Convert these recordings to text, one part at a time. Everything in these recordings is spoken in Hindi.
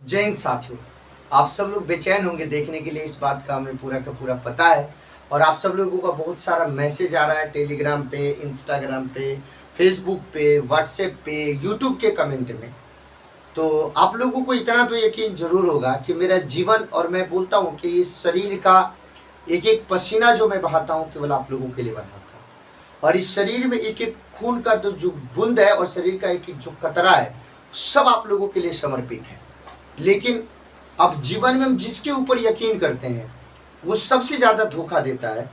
जय हिंद साथियों। आप सब लोग बेचैन होंगे देखने के लिए, इस बात का हमें पूरा का पूरा पता है। और आप सब लोगों का बहुत सारा मैसेज आ रहा है टेलीग्राम पे, इंस्टाग्राम पे, फेसबुक पे, व्हाट्सएप पे, यूट्यूब के कमेंट में। तो आप लोगों को इतना तो यकीन जरूर होगा कि मेरा जीवन, और मैं बोलता हूँ कि इस शरीर का एक एक पसीना जो मैं बहाता हूँ केवल आप लोगों के लिए बहाता हूँ। और इस शरीर में एक एक खून का तो जो बूंद है और शरीर का एक एक जो कतरा है, सब आप लोगों के लिए समर्पित है। लेकिन अब जीवन में हम जिसके ऊपर यकीन करते हैं वो सबसे ज्यादा धोखा देता है,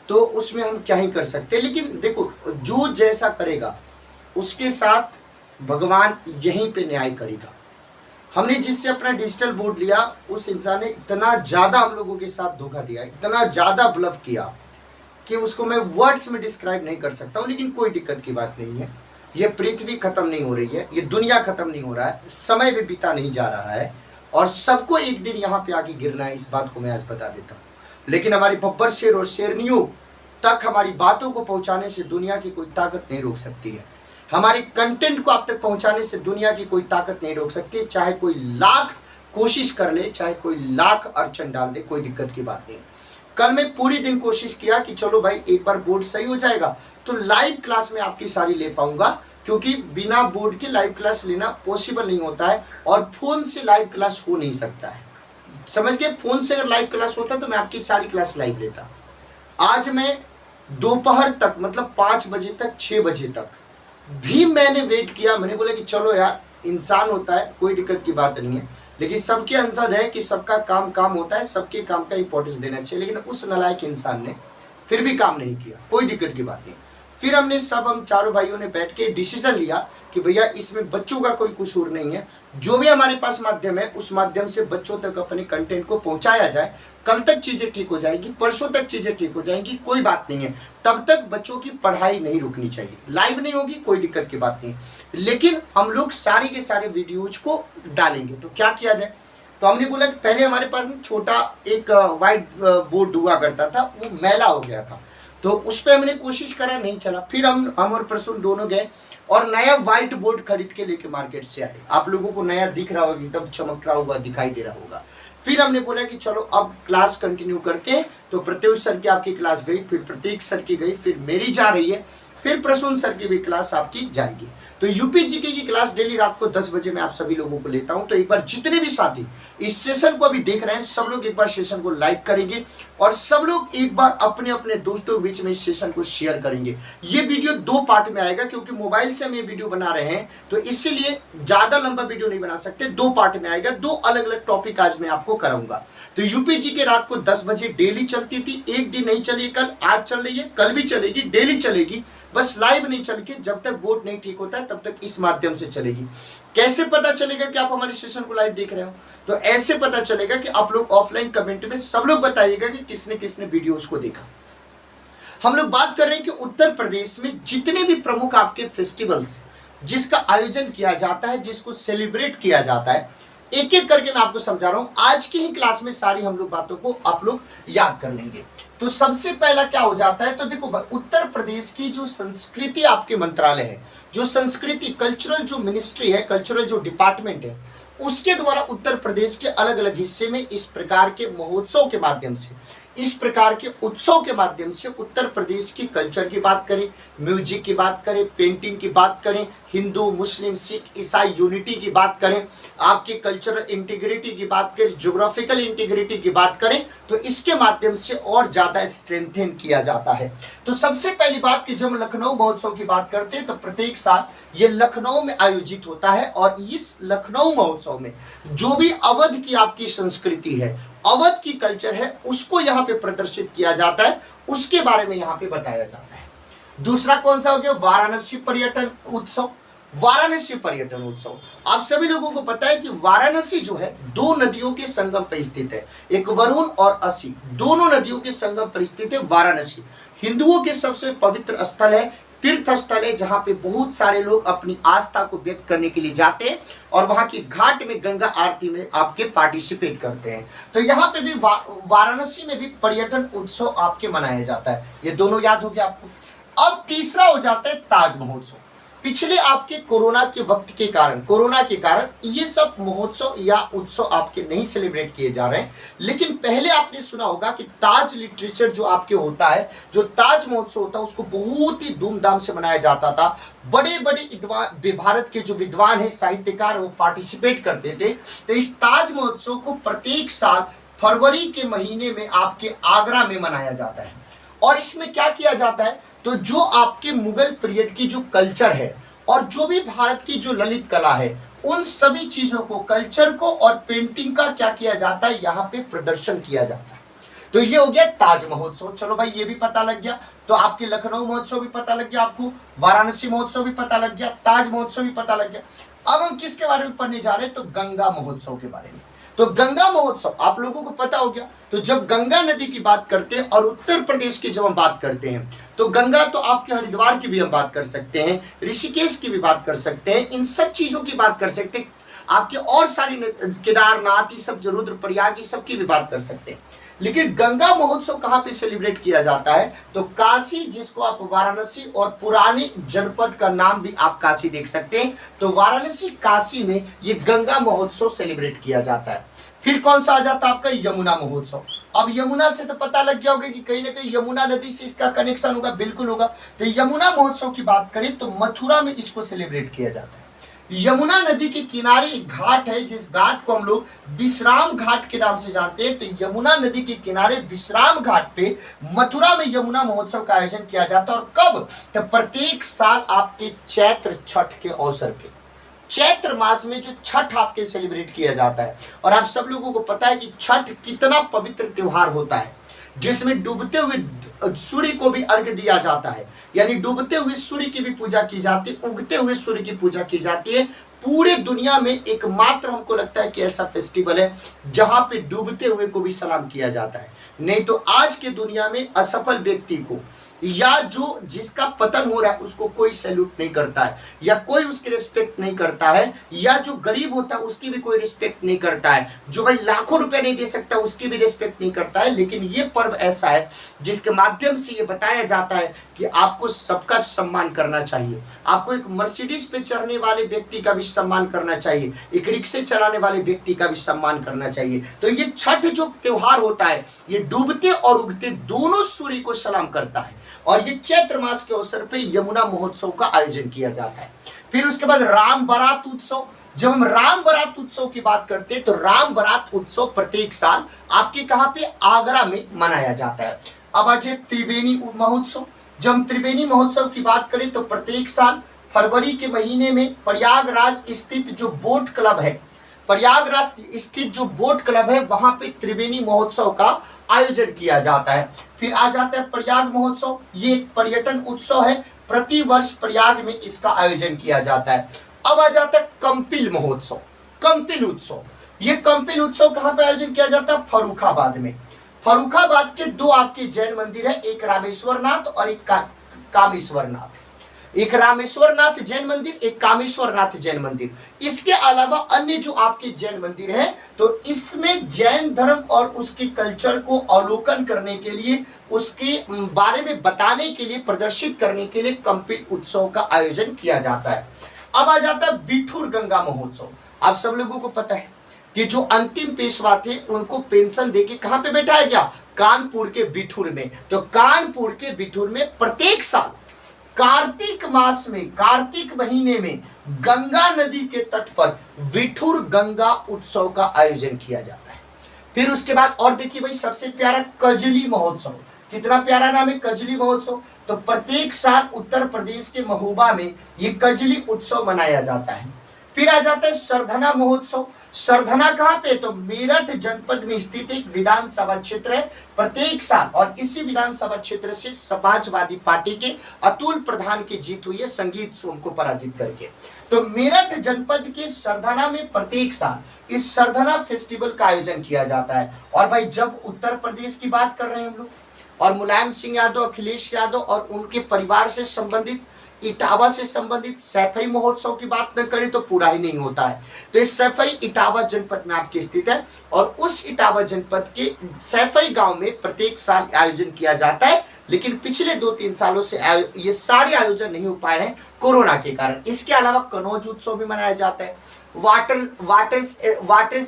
तो उसमें हम क्या ही कर सकते हैं। लेकिन देखो, जो जैसा करेगा उसके साथ भगवान यहीं पे न्याय करेगा। हमने जिससे अपना डिजिटल बोर्ड लिया, उस इंसान ने इतना ज्यादा हम लोगों के साथ धोखा दिया, इतना ज्यादा ब्लफ किया कि उसको मैं वर्ड्स में डिस्क्राइब नहीं कर सकता हूँ। लेकिन कोई दिक्कत की बात नहीं है। ये पृथ्वी खत्म नहीं हो रही है, ये दुनिया खत्म नहीं हो रहा है, समय भी बीता नहीं जा रहा है, और सबको एक दिन यहाँ पे आके गिरना है। इस बात को मैं आज बता देता हूँ। लेकिन हमारी बब्बर शेर और शेरनियों तक हमारी बातों को पहुंचाने से दुनिया की कोई ताकत नहीं रोक सकती है। हमारे कंटेंट को आप तक पहुंचाने से दुनिया की कोई ताकत नहीं रोक सकती। चाहे कोई लाख कोशिश कर ले, चाहे कोई लाख अड़चन डाल दे, कोई दिक्कत की बात नहीं। कल मैं पूरी दिन कोशिश किया कि चलो भाई एक बार बोर्ड सही हो जाएगा तो लाइव क्लास में आपकी सारी ले पाऊंगा, क्योंकि बिना बोर्ड के लाइव क्लास लेना पॉसिबल नहीं होता है, और फोन से लाइव क्लास हो नहीं सकता है। समझ गए? फोन से अगर लाइव क्लास होता तो मैं आपकी सारी क्लास लाइव लेता। आज मैं दोपहर तक, मतलब 5 बजे तक, 6 बजे तक भी मैंने वेट किया। मैंने बोला कि चलो यार, इंसान होता है, कोई दिक्कत की बात नहीं है, लेकिन सबके अंदर है कि सबका काम काम होता है, सबके काम का इंपॉर्टेंस देना चाहिए। लेकिन उस नालायक इंसान ने फिर भी काम नहीं किया। कोई दिक्कत की बात नहीं। फिर हम चारों भाइयों ने बैठ के डिसीजन लिया कि भैया इसमें बच्चों का कोई कसूर नहीं है। जो भी हमारे पास माध्यम है उस माध्यम से बच्चों तक अपने कंटेंट को पहुंचाया जाए। कल तक चीजें ठीक हो जाएगी, परसों तक चीजें ठीक हो जाएंगी, कोई बात नहीं है। तब तक बच्चों की पढ़ाई नहीं रुकनी चाहिए। लाइव नहीं होगी, कोई दिक्कत की बात नहीं, लेकिन हम लोग सारे के सारे वीडियोज को डालेंगे। तो क्या किया जाए? तो हमने बोला कि पहले हमारे पास में छोटा एक व्हाइट बोर्ड हुआ करता था, वो मैला हो गया था, तो उस पर हमने कोशिश करा, नहीं चला। फिर हम और प्रसून दोनों गए और नया व्हाइट बोर्ड खरीद के लेके मार्केट से आए। आप लोगों को नया दिख रहा होगा, एकदम चमक रहा होगा, दिखाई दे रहा होगा। फिर हमने बोला कि चलो अब क्लास कंटिन्यू करते हैं। तो प्रत्युष सर की आपकी क्लास गई, फिर प्रतीक सर की गई, फिर मेरी जा रही है, फिर प्रसून सर की भी क्लास आपकी जाएगी। तो यूपी जीके की क्लास डेली रात को 10 बजे मैं आप सभी लोगों को लेता हूं। तो एक बार जितने भी साथी इस सेशन को अभी देख रहे हैं, सब लोग एक बार सेशन को लाइक करेंगे, और सब लोग एक बार अपने अपने दोस्तों के बीच में इस सेशन को शेयर करेंगे। ये वीडियो 2 पार्ट में आएगा, क्योंकि मोबाइल से हम ये वीडियो बना रहे हैं, तो इसीलिए ज्यादा लंबा वीडियो नहीं बना सकते। 2 पार्ट में आएगा, 2 अलग अलग टॉपिक आज मैं आपको कराऊंगा। तो यूपी जी के रात को 10 बजे डेली चलती थी, एक दिन नहीं चली कल, आज चल रही है, कल भी चलेगी, डेली चलेगी। बस लाइव नहीं चल के, जब तक बोर्ड नहीं ठीक होता है तब तक इस माध्यम से चलेगी। कैसे पता चलेगा कि आप हमारे सेशन को लाइव देख रहे हो? तो ऐसे पता चलेगा कि आप लोग ऑफलाइन कमेंट में सब लोग बताइएगा कि किसने किसने वीडियोज को देखा। हम लोग बात कर रहे हैं कि उत्तर प्रदेश में जितने भी प्रमुख आपके फेस्टिवल्स जिसका आयोजन किया जाता है, जिसको सेलिब्रेट किया जाता है, एक एक करके मैं आपको समझा रहा हूं। आज की ही क्लास में सारी हम लोग बातों को आप लोग याद कर लेंगे। तो सबसे पहला क्या हो जाता है, तो देखो उत्तर प्रदेश की जो संस्कृति आपके मंत्रालय है, जो संस्कृति कल्चरल जो मिनिस्ट्री है, कल्चरल जो डिपार्टमेंट है, उसके द्वारा उत्तर प्रदेश के अलग अलग हिस्से में इस प्रकार के महोत्सव के माध्यम से, इस प्रकार के उत्सव के माध्यम से उत्तर प्रदेश की कल्चर की बात करें, म्यूजिक की बात करें, पेंटिंग की बात करें, हिंदू मुस्लिम सिख ईसाई यूनिटी की बात करें, आपकी कल्चरल इंटीग्रिटी की बात करें, ज्योग्राफिकल इंटीग्रिटी की बात करें, तो इसके माध्यम से और ज्यादा स्ट्रेंथन किया जाता है। तो सबसे पहली बात कि जब लखनऊ महोत्सव की बात करते हैं तो प्रत्येक साल ये लखनऊ में आयोजित होता है, और इस लखनऊ महोत्सव में जो भी अवध की आपकी संस्कृति है, अवध की कल्चर है, उसको यहाँ पे प्रदर्शित किया जाता है, उसके बारे में यहाँ पे बताया जाता है। दूसरा कौन सा हो गया? वाराणसी पर्यटन उत्सव। वाराणसी पर्यटन उत्सव, आप सभी लोगों को पता है कि वाराणसी जो है 2 नदियों के संगम पर स्थित है, एक वरुण और असी, दोनों नदियों के संगम पर स्थित है वाराणसी। हिंदुओं के सबसे पवित्र स्थल है, तीर्थ स्थल है, जहां पे बहुत सारे लोग अपनी आस्था को व्यक्त करने के लिए जाते हैं, और वहां की घाट में गंगा आरती में आपके पार्टिसिपेट करते हैं। तो यहाँ पे भी वाराणसी में भी पर्यटन उत्सव आपके मनाया जाता है। ये दोनों याद हो गया आपको। अब तीसरा हो जाता है ताज महोत्सव। पिछले आपके कोरोना के वक्त के कारण, कोरोना के कारण ये सब महोत्सव या उत्सव आपके नहीं सेलिब्रेट किए जा रहे हैं। लेकिन पहले आपने सुना होगा कि ताज लिटरेचर जो आपके होता है, जो ताज महोत्सव होता है, उसको बहुत ही धूमधाम से मनाया जाता था। बड़े बड़े भारत के जो विद्वान हैं, साहित्यकार, वो पार्टिसिपेट करते थे। तो इस ताज महोत्सव को प्रत्येक साल फरवरी के महीने में आपके आगरा में मनाया जाता है। और इसमें क्या किया जाता है, तो जो आपके मुगल पीरियड की जो कल्चर है और जो भी भारत की जो ललित कला है, उन सभी चीजों को, कल्चर को और पेंटिंग का क्या किया जाता है, यहाँ पे प्रदर्शन किया जाता है। तो ये हो गया ताज महोत्सव। चलो भाई, ये भी पता लग गया। तो आपके लखनऊ महोत्सव भी पता लग गया, आपको वाराणसी महोत्सव भी पता लग गया, ताज महोत्सव भी पता लग गया। अब हम किसके बारे में पढ़ने जा रहे हैं, तो गंगा महोत्सव के बारे में। तो गंगा महोत्सव आप लोगों को पता हो गया। तो जब गंगा नदी की बात करते हैं और उत्तर प्रदेश की जब हम बात करते हैं, तो गंगा तो आपके हरिद्वार की भी हम बात कर सकते हैं, ऋषिकेश की भी बात कर सकते हैं, इन सब चीजों की बात कर सकते हैं। आपके और सारी केदारनाथ, ये सब जो रुद्रप्रयाग, ये सब की भी बात कर सकते हैं। लेकिन गंगा महोत्सव कहाँ पे सेलिब्रेट किया जाता है, तो काशी, जिसको आप वाराणसी और पुराने जनपद का नाम भी आप काशी देख सकते हैं, तो वाराणसी काशी में ये गंगा महोत्सव सेलिब्रेट किया जाता है। फिर कौन सा आ जाता है आपका, यमुना महोत्सव। अब यमुना से तो पता लग गया होगा कि कहीं ना कहीं यमुना नदी से इसका कनेक्शन होगा, बिल्कुल होगा। तो यमुना महोत्सव की बात करें तो मथुरा में इसको सेलिब्रेट किया जाता है। यमुना नदी के किनारे एक घाट है, जिस घाट को हम लोग विश्राम घाट के नाम से जानते हैं। तो यमुना नदी के किनारे विश्राम घाट पे मथुरा में यमुना महोत्सव का आयोजन किया जाता है। और कब, तो प्रत्येक साल आपके चैत्र छठ के अवसर पे, चैत्र मास में जो छठ आपके सेलिब्रेट किया जाता है। और आप सब लोगों को पता है कि छठ कितना पवित्र त्योहार होता है, जिसमें डूबते हुए सूर्य को भी अर्घ दिया जाता है, यानी डूबते हुए सूर्य की भी पूजा की जाती है, उगते हुए सूर्य की पूजा की जाती है। पूरे दुनिया में एकमात्र हमको लगता है कि ऐसा फेस्टिवल है जहां पे डूबते हुए को भी सलाम किया जाता है। नहीं तो आज के दुनिया में असफल व्यक्ति को या जो जिसका पतन हो रहा है उसको कोई सैल्यूट नहीं करता है, या कोई उसकी रिस्पेक्ट नहीं करता है, या जो गरीब होता है उसकी भी कोई रिस्पेक्ट नहीं करता है, जो भाई लाखों रुपए नहीं दे सकता उसकी भी रिस्पेक्ट नहीं करता है। लेकिन ये पर्व ऐसा है जिसके माध्यम से ये बताया जाता है कि आपको सबका सम्मान करना चाहिए। आपको एक मर्सिडीज पे चढ़ने वाले व्यक्ति का भी सम्मान करना चाहिए, एक रिक्शे चलाने वाले व्यक्ति का भी सम्मान करना चाहिए। तो ये छठ जो त्योहार होता है, ये डूबते और उगते दोनों सूर्य को सलाम करता है। और ये चैत्र मास के अवसर पे यमुना महोत्सव का आयोजन किया जाता है। फिर उसके बाद राम बारात उत्सव। जब हम राम बारात उत्सव की बात करते हैं तो राम बारात उत्सव प्रत्येक साल आपके कहां पे, आगरा में मनाया जाता है। अब आ जाए त्रिवेणी महोत्सव। जब हम त्रिवेणी महोत्सव की बात करें तो प्रत्येक साल फरवरी के महीने में प्रयागराज स्थित जो बोट क्लब है, प्रयागराज स्थित जो बोट क्लब है, वहां पे त्रिवेणी महोत्सव का आयोजन किया जाता है। फिर आ जाता है प्रयाग महोत्सव। ये एक पर्यटन उत्सव है, प्रति वर्ष प्रयाग में इसका आयोजन किया जाता है। अब आ जाता है कंपिल महोत्सव, कंपिल उत्सव। ये कंपिल उत्सव कहां पे आयोजन किया जाता है, फर्रुखाबाद में। फर्रुखाबाद के दो आपके जैन मंदिर है, एक रामेश्वर नाथ और एक कामेश्वर नाथ। एक रामेश्वर नाथ जैन मंदिर, एक कामेश्वर नाथ जैन मंदिर। इसके अलावा अन्य जो आपके जैन मंदिर हैं, तो इसमें जैन धर्म और उसके कल्चर को अवलोकन करने के लिए, उसके बारे में बताने के लिए, प्रदर्शित करने के लिए कंपिल उत्सव का आयोजन किया जाता है। अब आ जाता है बिठूर गंगा महोत्सव। आप सब लोगों को पता है कि जो अंतिम पेशवा थे उनको पेंशन देके कहां पे बैठाया गया, कानपुर के बिठूर में। तो कानपुर के बिठूर में प्रत्येक साल कार्तिक मास में, कार्तिक महीने में गंगा नदी के तट पर बिठूर गंगा उत्सव का आयोजन किया जाता है। फिर उसके बाद और देखिए भाई, सबसे प्यारा कजली महोत्सव। कितना प्यारा नाम है, कजली महोत्सव। तो प्रत्येक साल उत्तर प्रदेश के महोबा में ये कजली उत्सव मनाया जाता है। फिर आ जाता है सरधना महोत्सव। सरधना कहां पे, तो मेरठ जनपद में स्थित एक विधानसभा क्षेत्र है। प्रत्येक साल, और इसी विधानसभा क्षेत्र से समाजवादी पार्टी के अतुल प्रधान की जीत हुई है संगीत सोम को पराजित करके। तो मेरठ जनपद के सरधना में प्रत्येक साल इस सरधना फेस्टिवल का आयोजन किया जाता है। और भाई जब उत्तर प्रदेश की बात कर रहे हैं हम लोग, और मुलायम सिंह यादव, अखिलेश यादव और उनके परिवार से संबंधित, इटावा से संबंधित सैफई महोत्सव की बात न करें तो पूरा ही नहीं होता है। तो इस सैफई इटावा जनपद में आपकी स्थित है, और उस इटावा जनपद के सैफई गांव में प्रत्येक साल आयोजन किया जाता है। लेकिन पिछले 2-3 सालों से ये सारे आयोजन नहीं हो पाए हैं, कोरोना के कारण। इसके अलावा कनौज उत्सव भी मनाया जाता है, वाटर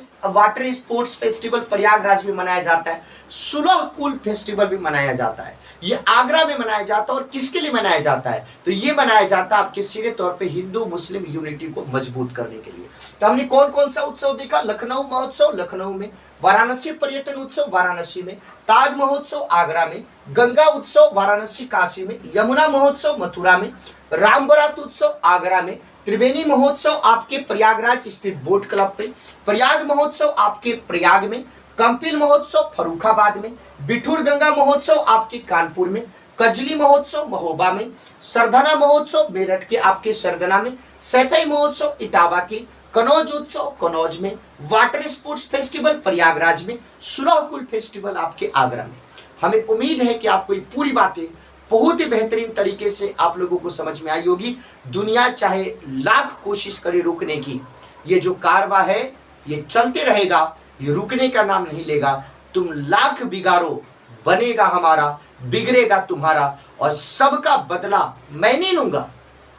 स्पोर्ट्स फेस्टिवल प्रयागराज में मनाया जाता है, सुलह कुल फेस्टिवल भी मनाया जाता है। ये आगरा में मनाया जाता है। और किसके लिए मनाया जाता है? तो ये मनाया जाता है आपके सीधे तौर पे हिंदू मुस्लिम यूनिटी को मजबूत करने के लिए। तो हमने कौन कौन सा उत्सव देखा? लखनऊ महोत्सव लखनऊ में, वाराणसी पर्यटन उत्सव वाराणसी में, ताज महोत्सव आगरा में, गंगा उत्सव वाराणसी काशी में, यमुना महोत्सव मथुरा में, राम बारात उत्सव आगरा में, त्रिवेणी महोत्सव आपके प्रयागराज स्थित बोट क्लब पे, प्रयाग महोत्सव आपके प्रयाग में, कंपिल महोत्सव फर्रुखाबाद में, बिठूर गंगा महोत्सव आपके कानपुर में, कजली महोत्सव महोबा में, सरधना महोत्सव मेरठ के आपके सरदना में, सैफई महोत्सव इटावा के, कनौज उत्सव कनौज में, वाटर स्पोर्ट्स फेस्टिवल प्रयागराज में, सुलह कुल फेस्टिवल आपके आगरा में। हमें उम्मीद है कि आपको ये पूरी बातें बहुत ही बेहतरीन तरीके से आप लोगों को समझ में आई होगी। दुनिया चाहे लाख कोशिश करे रोकने की, ये जो कारवा है ये चलते रहेगा, ये रुकने का नाम नहीं लेगा। तुम लाख बिगाड़ो, बनेगा हमारा, बिगड़ेगा तुम्हारा, और सबका बदला मैं नहीं लूंगा।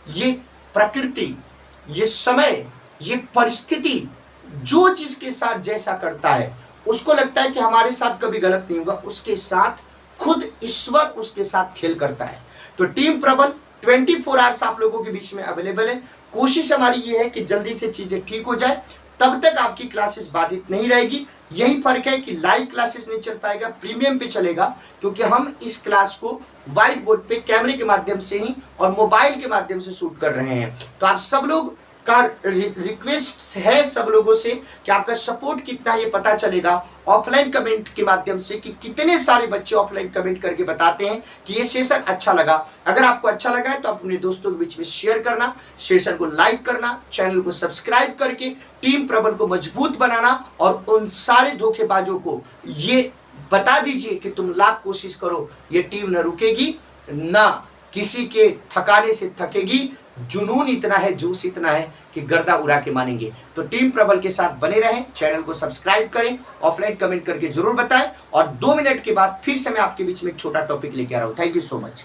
ये प्रकृति, ये समय, ये परिस्थिति जो जिसके साथ जैसा करता है, उसको लगता है कि हमारे साथ कभी गलत नहीं होगा, उसके साथ खुद ईश्वर उसके साथ खेल करता है। तो टीम प्रबल 24 आवर्स आप लोगों के बीच में अवेलेबल है। कोशिश हमारी ये है कि जल्दी से चीजें ठीक हो जाए, तब तक आपकी क्लासेस बाधित नहीं रहेगी। यही फर्क है कि लाइव क्लासेस नहीं चल पाएगा, प्रीमियम पे चलेगा, क्योंकि हम इस क्लास को व्हाइट बोर्ड पे कैमरे के माध्यम से ही और मोबाइल के माध्यम से शूट कर रहे हैं। तो आप सब लोग का रिक्वेस्ट है सब लोगों से कि आपका सपोर्ट कितना है ये पता चलेगा ऑफलाइन कमेंट के माध्यम से, कि कितने सारे बच्चे ऑफलाइन कमेंट करके बताते हैं कि ये सेशन अच्छा लगा। अगर आपको अच्छा लगा है तो अपने दोस्तों के बीच में शेयर करना, सेशन को लाइक करना, चैनल को सब्सक्राइब करके टीम प्रबल को मजबूत बनाना, और उन सारे धोखेबाजों को ये बता दीजिए कि तुम लाख कोशिश करो, ये टीम न रुकेगी, ना किसी के थकाने से थकेगी। जुनून इतना है, जोश इतना है कि गर्दा उड़ा के मानेंगे। तो टीम प्रबल के साथ बने रहें, चैनल को सब्सक्राइब करें, ऑफलाइन कमेंट करके जरूर बताएं, और 2 मिनट के बाद फिर से मैं आपके बीच में एक छोटा टॉपिक लेके आ रहा हूं। Thank you so much.